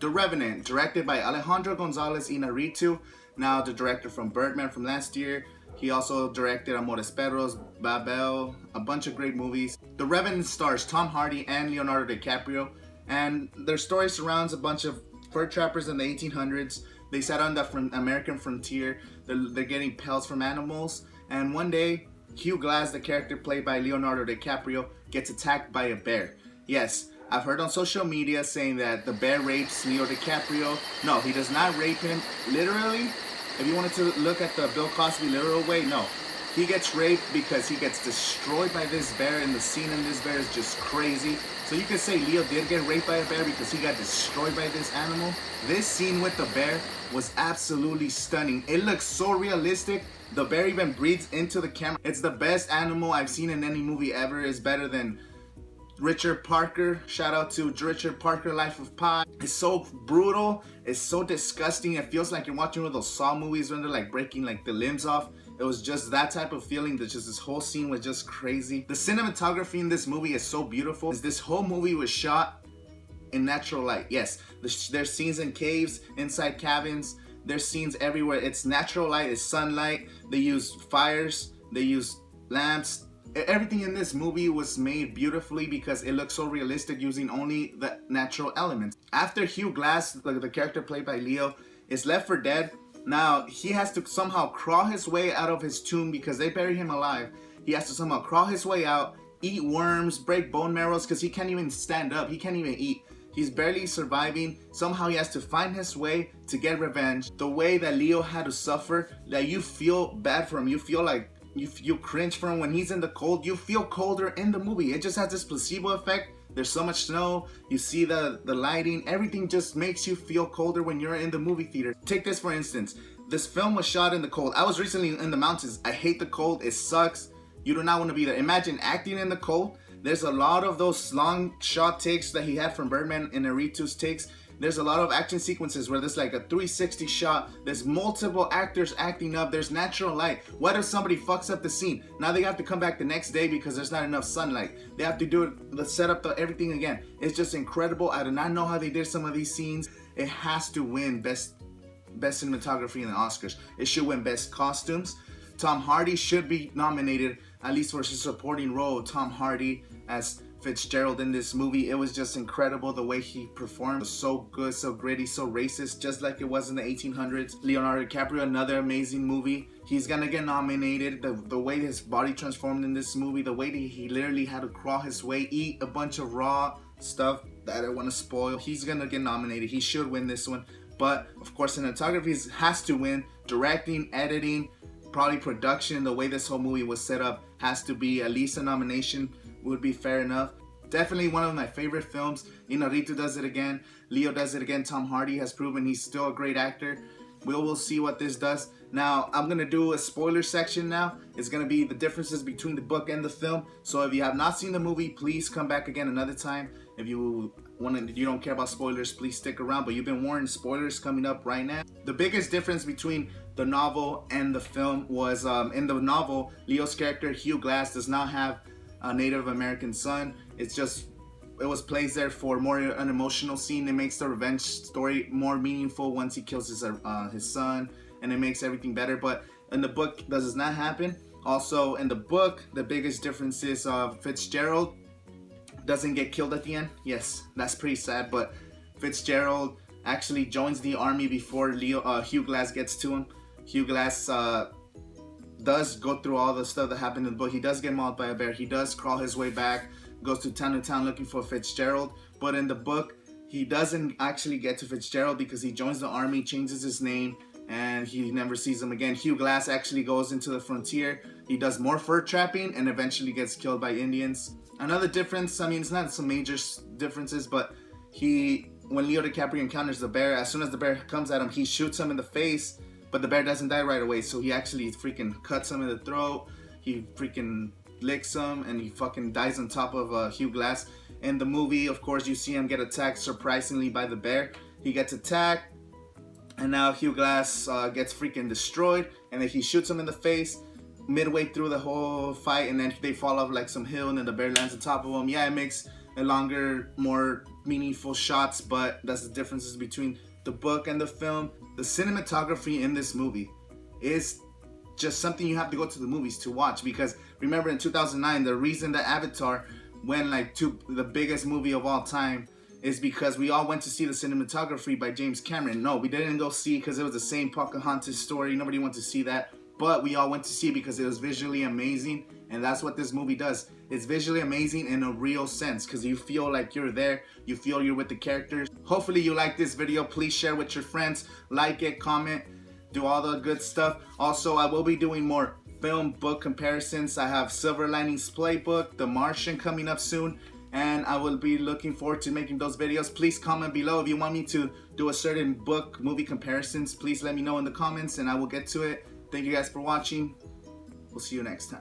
The Revenant, directed by Alejandro Gonzalez Inarritu, now the director from Birdman from last year. He also directed Amores Perros, Babel, a bunch of great movies. The Revenant stars Tom Hardy and Leonardo DiCaprio, and their story surrounds a bunch of fur trappers in the 1800s. They set on the American frontier. They're getting pelts from animals, and one day, Hugh Glass, the character played by Leonardo DiCaprio, gets attacked by a bear. Yes, I've heard on social media saying that the bear rapes Leo DiCaprio. No, he does not rape him literally. If you wanted to look at the Bill Cosby literal way, no. He gets raped because he gets destroyed by this bear, and the scene in this bear is just crazy. So you could say Leo did get raped by a bear because he got destroyed by this animal. This scene with the bear was absolutely stunning. It looks so realistic. The bear even breathes into the camera. It's the best animal I've seen in any movie ever. It's better than Richard Parker. Shout out to Richard Parker, Life of Pi. It's so brutal. It's so disgusting. It feels like you're watching one of those Saw movies when they're like breaking like the limbs off. It was just that type of feeling. That just this whole scene was just crazy. The cinematography in this movie is so beautiful. This whole movie was shot in natural light. Yes, there's scenes in caves, inside cabins. There's scenes everywhere. It's natural light. It's sunlight. They use fires. They use lamps. Everything in this movie was made beautifully because it looks so realistic using only the natural elements. After Hugh Glass, the character played by Leo, is left for dead, now he has to somehow crawl his way out of his tomb because they bury him alive. He has to somehow crawl his way out, eat worms, break bone marrows because he can't even stand up. He can't even eat. He's barely surviving. Somehow he has to find his way to get revenge. The way that Leo had to suffer, that you feel bad for him. You feel like you cringe for him when he's in the cold. You feel colder in the movie. It just has this placebo effect. There's so much snow. You see the lighting. Everything just makes you feel colder when you're in the movie theater. Take this for instance. This film was shot in the cold. I was recently in the mountains. I hate the cold. It sucks. You do not want to be there. Imagine acting in the cold. There's a lot of those long shot takes that he had from Birdman and Inarritu's takes. There's a lot of action sequences where there's like a 360 shot. There's multiple actors acting up. There's natural light. What if somebody fucks up the scene? Now they have to come back the next day because there's not enough sunlight. They have to do it, the setup, everything again. It's just incredible. I do not know how they did some of these scenes. It has to win best cinematography in the Oscars. It should win best costumes. Tom Hardy should be nominated at least for his supporting role. Tom Hardy as Fitzgerald in this movie. It was just incredible the way he performed. It was so good, so gritty, so racist, just like it was in the 1800s. Leonardo DiCaprio, another amazing movie. He's gonna get nominated. The way his body transformed in this movie, the way that he literally had to crawl his way, eat a bunch of raw stuff that I don't want to spoil. He's gonna get nominated. He should win this one. But of course, cinematography has to win. Directing, editing, probably production, the way this whole movie was set up has to be at least a nomination. Would be fair enough. Definitely one of my favorite films. Inarritu does it again. Leo does it again. Tom Hardy has proven he's still a great actor. We'll see what this does. Now, I'm going to do a spoiler section now. It's going to be the differences between the book and the film. So if you have not seen the movie, please come back again another time. If you don't care about spoilers, please stick around. But you've been warned, spoilers coming up right now. The biggest difference between the novel and the film was in the novel, Leo's character, Hugh Glass, does not have a Native American son. It was placed there for more an emotional scene. It makes the revenge story more meaningful once he kills his son, and it makes everything better. But in the book, does not happen. Also, in the book, the biggest difference is Fitzgerald doesn't get killed at the end. Yes, that's pretty sad. But Fitzgerald actually joins the army before Hugh Glass gets to him. Hugh Glass does go through all the stuff that happened in the book. He does get mauled by a bear. He does crawl his way back, goes to town looking for Fitzgerald. But in the book, he doesn't actually get to Fitzgerald because he joins the army, changes his name, and he never sees him again. Hugh Glass actually goes into the frontier. He does more fur trapping and eventually gets killed by Indians. Another difference, I mean, it's not some major differences, but when Leo DiCaprio encounters the bear, as soon as the bear comes at him, he shoots him in the face. But the bear doesn't die right away, so he actually freaking cuts him in the throat. He freaking licks him, and he fucking dies on top of Hugh Glass. In the movie, of course, you see him get attacked surprisingly by the bear. He gets attacked, and now Hugh Glass gets freaking destroyed, and then he shoots him in the face midway through the whole fight, and then they fall off like some hill, and then the bear lands on top of him. Yeah, it makes a longer, more meaningful shots, but that's the differences between the book and the film. The cinematography in this movie is just something you have to go to the movies to watch, because remember in 2009 the reason that Avatar went like to the biggest movie of all time is because we all went to see the cinematography by James Cameron. No, we didn't go see because it was the same Pocahontas story. Nobody went to see that, but we all went to see because it was visually amazing, and that's what this movie does. It's visually amazing in a real sense because you feel like you're there, you feel you're with the characters. Hopefully you like this video. Please share with your friends, like it, comment, do all the good stuff. Also, I will be doing more film book comparisons. I have Silver Linings Playbook, The Martian coming up soon, and I will be looking forward to making those videos. Please comment below if you want me to do a certain book movie comparisons. Please let me know in the comments and I will get to it. Thank you guys for watching. We'll see you next time.